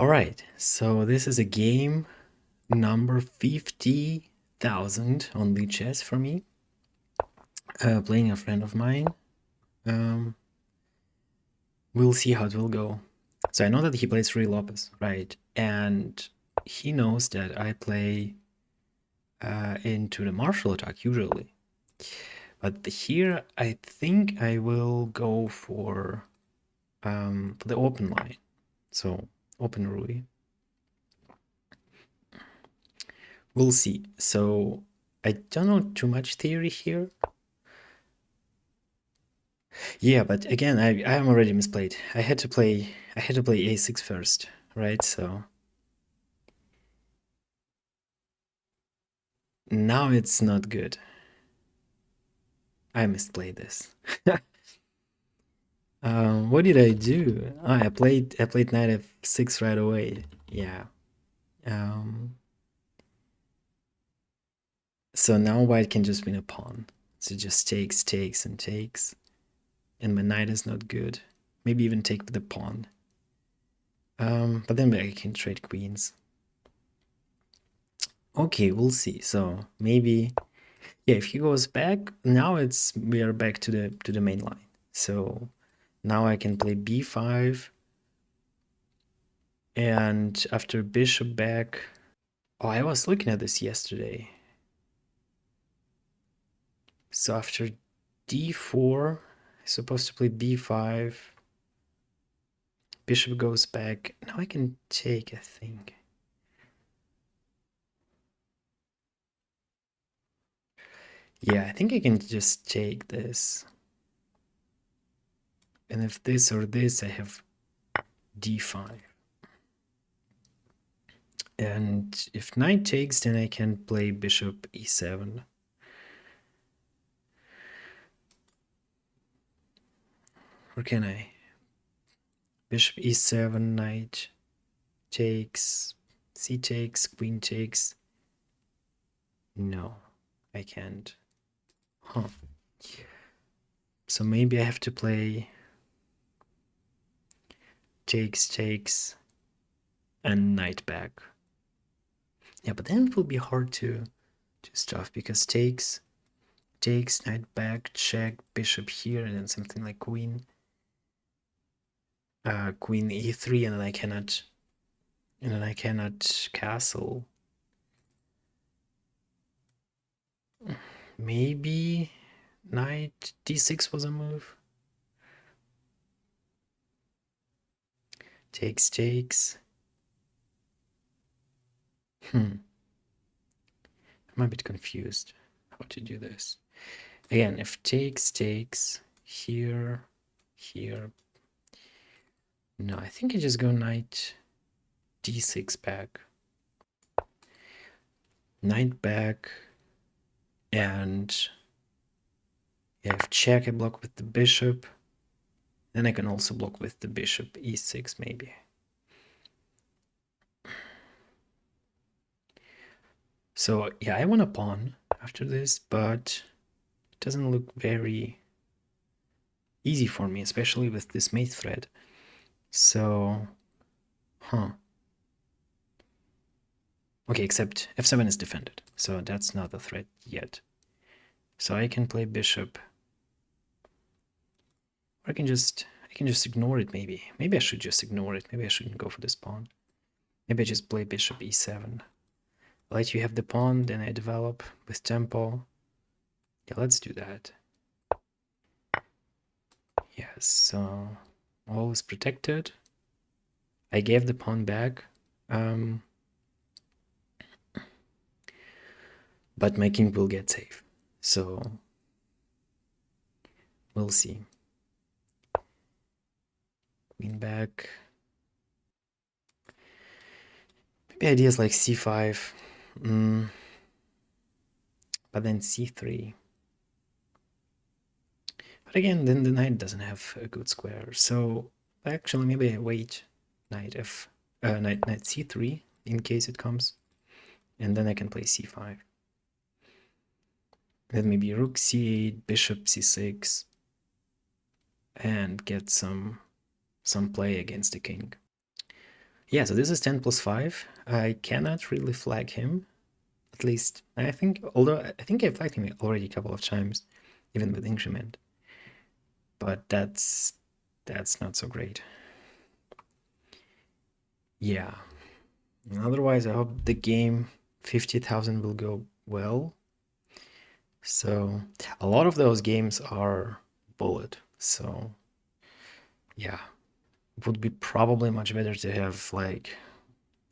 All right, so this is a game number 50,000 on Lichess for me. Playing a friend of mine. Um, we'll see how it will go. So I know that he plays Ruy Lopez, right? And he knows that I play into the martial attack usually. But here I think I will go for the open line. So open Ruy. We'll see. So I don't know too much theory here. Yeah, but again, I am already misplayed. I had to play a6 first, right? So now it's not good. I misplayed this. What did I do? Oh, I played knight f6 right away. Yeah. Um, so now white can just win a pawn. So it just takes, takes, and takes. And my knight is not good. Maybe even take with the pawn. But then I can trade queens. Okay, we'll see. So maybe, yeah, if he goes back, now we are back to the main line. So now I can play b5, and after bishop back. Oh, I was looking at this yesterday. So after d4, I'm supposed to play b5. Bishop goes back. Now I can take, I think. Yeah, I think I can just take this. And if this or this, I have d5. And if knight takes, then I can play bishop e7. Or can I? Bishop e7, knight takes, c takes, queen takes. No, I can't. Huh. So maybe I have to play takes, takes, and knight back. Yeah, but then it will be hard to stuff because takes, takes, knight back, check, bishop here, and then something like queen, queen e3, and then I cannot castle. Maybe knight d6 was a move. Takes, takes. I'm a bit confused how to do this. Again, if takes, takes, here, here. No, I think I just go knight d6 back. Knight back, and if check, I block with the bishop. Then I can also block with the bishop e6 maybe. So yeah, I want a pawn after this, but it doesn't look very easy for me, especially with this mate thread. So, okay, except f7 is defended, so that's not a threat yet. So I can play bishop, or I can just ignore it. Maybe I should just ignore it. Maybe I shouldn't go for this pawn. Maybe I just play bishop e7. I let you have the pawn, then I develop with tempo. Yeah, let's do that. Yes, so all is protected. I gave the pawn back, but my king will get safe. So we'll see. Queen back. Maybe ideas like c5, but then c3. But again, then the knight doesn't have a good square. So actually, maybe I wait knight c3 in case it comes, and then I can play c5. Then maybe rook c8, bishop c6, and get some play against the king. Yeah, so this is 10 plus 5. I cannot really flag him. At least, I think, although I think I flagged him already a couple of times, even with increment. But that's not so great. Yeah. Otherwise, I hope the game 50,000 will go well. So, a lot of those games are bullet. So, yeah, it would be probably much better to have like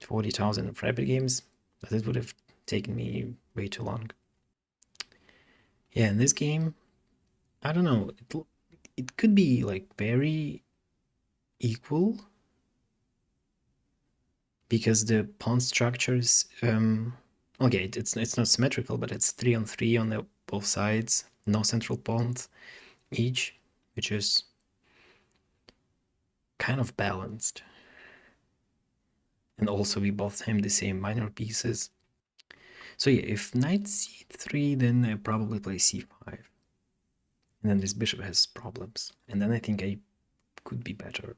40,000 rapid games, but it would have taken me way too long. Yeah, in this game, I don't know. It could be like very equal because the pawn structures. Okay, it's not symmetrical, but it's 3 on 3 on the both sides. No central pawns each, which is kind of balanced. And also we both have the same minor pieces. So yeah, if knight c3, then I probably play c5. And then this bishop has problems. And then I think I could be better.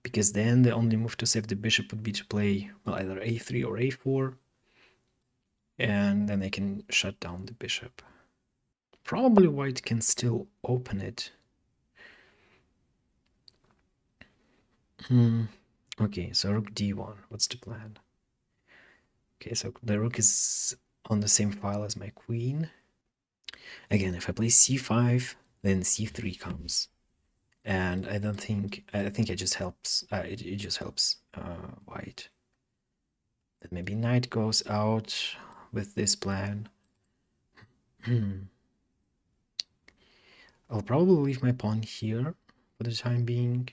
Because then the only move to save the bishop would be to play, well, either a3 or a4. And then I can shut down the bishop. Probably white can still open it. Okay, so rook d1. What's the plan? Okay, so the rook is on the same file as my queen. Again, if I play c5, then c3 comes. And I don't think, I think it just helps, it just helps white. Then maybe knight goes out with this plan. I'll probably leave my pawn here for the time being.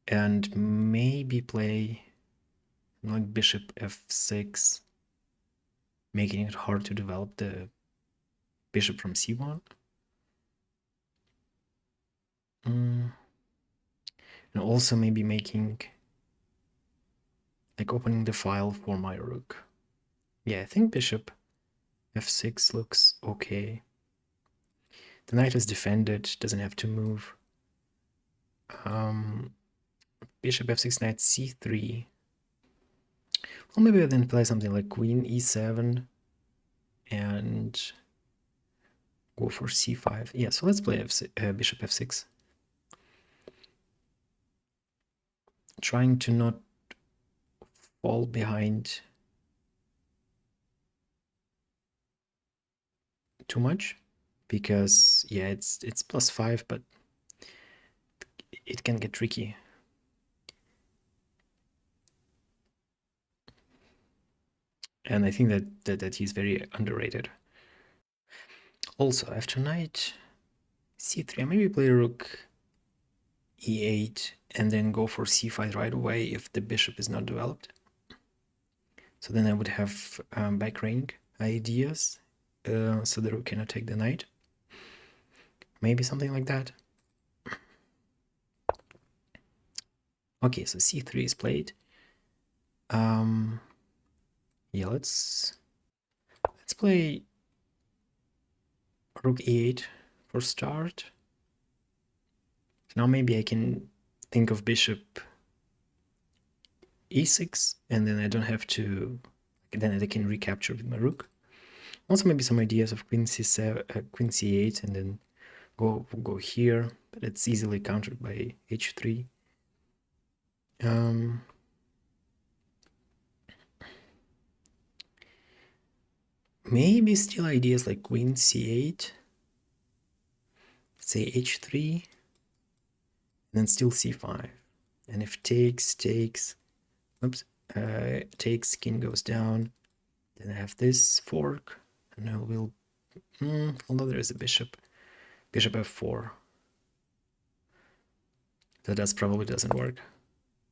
And maybe play like bishop f6, making it hard to develop the bishop from c1. And also maybe making, like opening the file for my rook. Yeah, I think bishop f6 looks okay. The knight is defended, doesn't have to move. Bishop f6, knight c3. Well, maybe I then play something like queen e7 and go for c5. Yeah, so let's play bishop f6. Trying to not fall behind too much, because yeah, it's +5, but it can get tricky. And I think that he's very underrated. Also, after knight c3, I maybe play rook e8 and then go for c5 right away if the bishop is not developed. So then I would have back rank ideas, so the rook cannot take the knight. Maybe something like that. Okay, so c3 is played. Yeah, let's play rook e8 for start. Now maybe I can think of bishop e6, and then I don't have to, then I can recapture with my rook. Also maybe some ideas of queen c7, queen c8, and then go here, but it's easily countered by h3. Maybe still ideas like queen c8, say h3, and then still c5. And if takes, oops, takes, king goes down, then I have this fork, and I will, although there is a bishop f4. That probably doesn't work.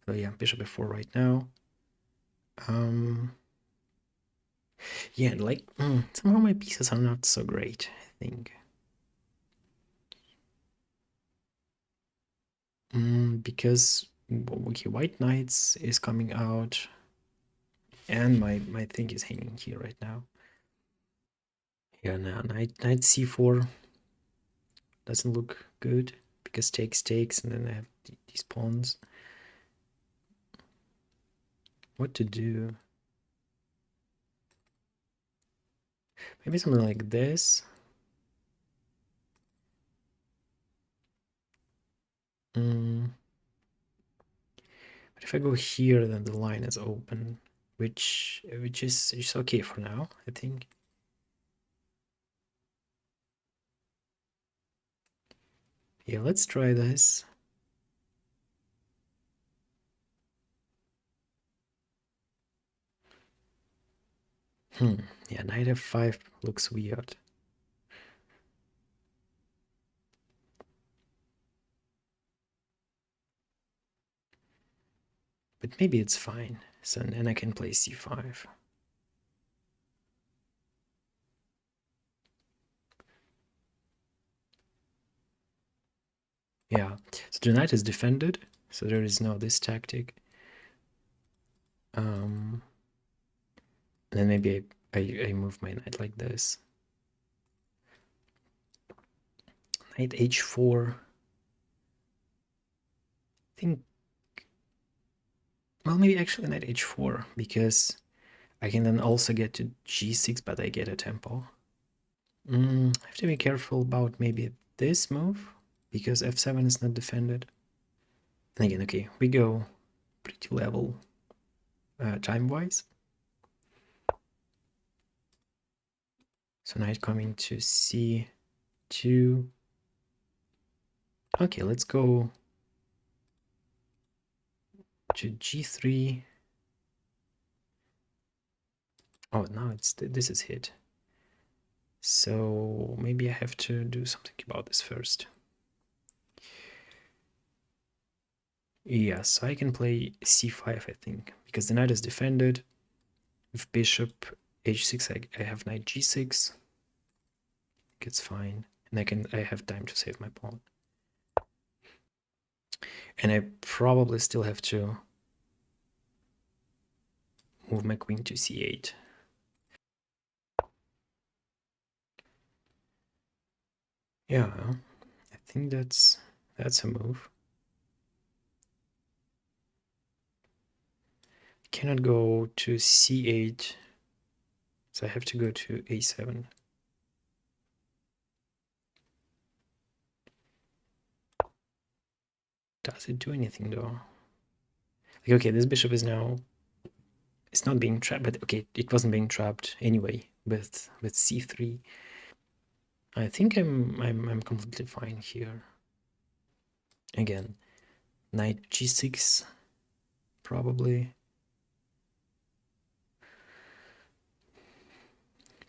So yeah, bishop f4 right now. Yeah, like somehow my pieces are not so great, I think. Because okay, white knights is coming out, and my thing is hanging here right now. Yeah, now knight c4 doesn't look good because takes, and then I have these pawns. what to do. Maybe something like this. But if I go here, then the line is open, which is okay for now, I think. Yeah, let's try this. Yeah, knight f5 looks weird. But maybe it's fine. So then I can play c5. Yeah, so the knight is defended, so there is no this tactic. And then maybe I move my knight like this. Knight h4. I think, well, maybe actually knight h4, because I can then also get to g6, but I get a tempo. I have to be careful about maybe this move, because f7 is not defended. And again, okay, we go pretty level time-wise. So knight coming to c2. Okay, let's go to g3. Oh, now this is hit. So maybe I have to do something about this first. Yes, so I can play c5, I think, because the knight is defended. With bishop h6, I have knight g6. It's fine, and I have time to save my pawn. And I probably still have to move my queen to c8. Yeah, I think that's a move. Cannot go to c8, so I have to go to a7. Does it do anything though? Like, okay, this bishop is now, it's not being trapped, but okay, it wasn't being trapped anyway with c3. I think I'm completely fine here. Again, knight g6 probably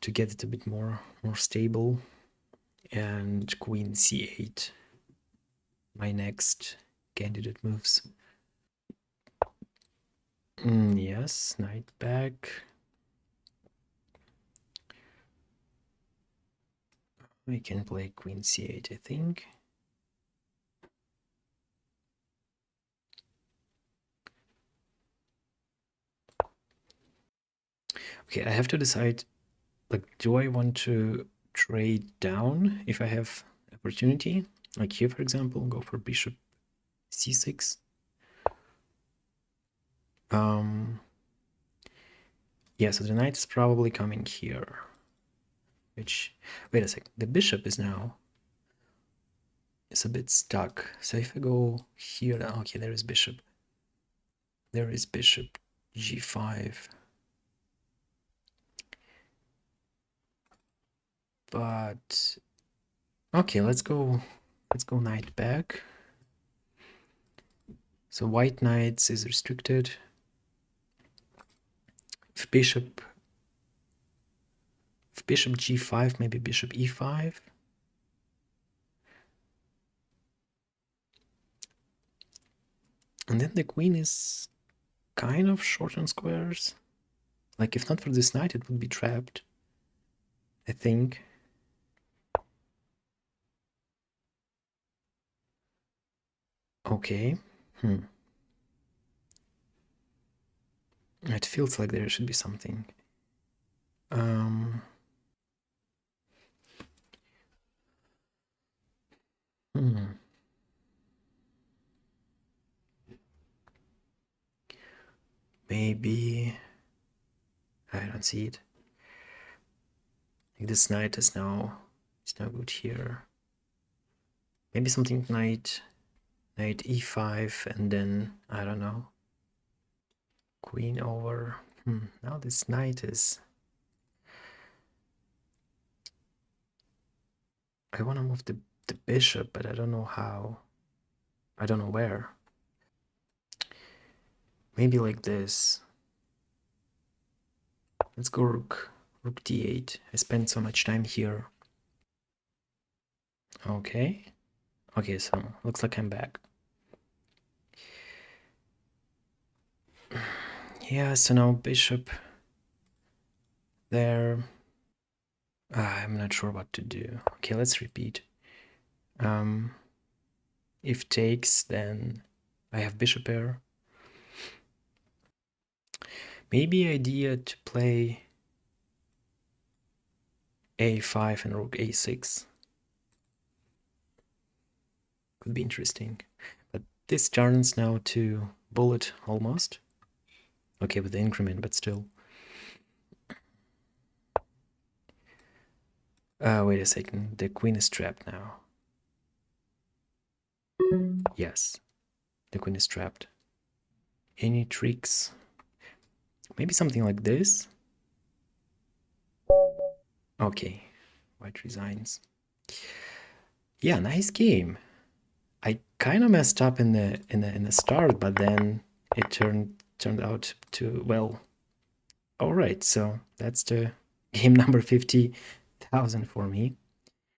to get it a bit more stable, and queen c8, my next candidate moves. Yes, knight back. I can play queen c8, I think. Okay, I have to decide, like, do I want to trade down if I have opportunity? Like here, for example, go for bishop c6. Yeah, so the knight is probably coming here. Which, wait a sec, the bishop is now a bit stuck. So if I go here, okay, there is bishop. There is bishop g5. But okay, let's go knight back. So white knights is restricted. If bishop g5, maybe bishop e5. And then the queen is kind of short on squares. Like, if not for this knight, it would be trapped, I think. Okay. It feels like there should be something. Hmm. Maybe I don't see it. Like this knight is now good here. Maybe something knight e5 and then I don't know. Queen over. Now this knight is. I want to move the bishop, but I don't know how. I don't know where. Maybe like this. Let's go rook d8. I spent so much time here. Okay. Okay, so looks like I'm back. Yeah, so now bishop there. I'm not sure what to do. Okay, let's repeat. If takes, then I have bishop pair. Maybe idea to play a5 and rook a6. Could be interesting. But this turns now to bullet almost. Okay, with the increment, but still. Wait a second. The queen is trapped now. Yes, the queen is trapped. Any tricks? Maybe something like this. Okay, white resigns. Yeah, nice game. I kind of messed up in the start, but then it turned out to well. All right, so that's the game number 50,000 for me.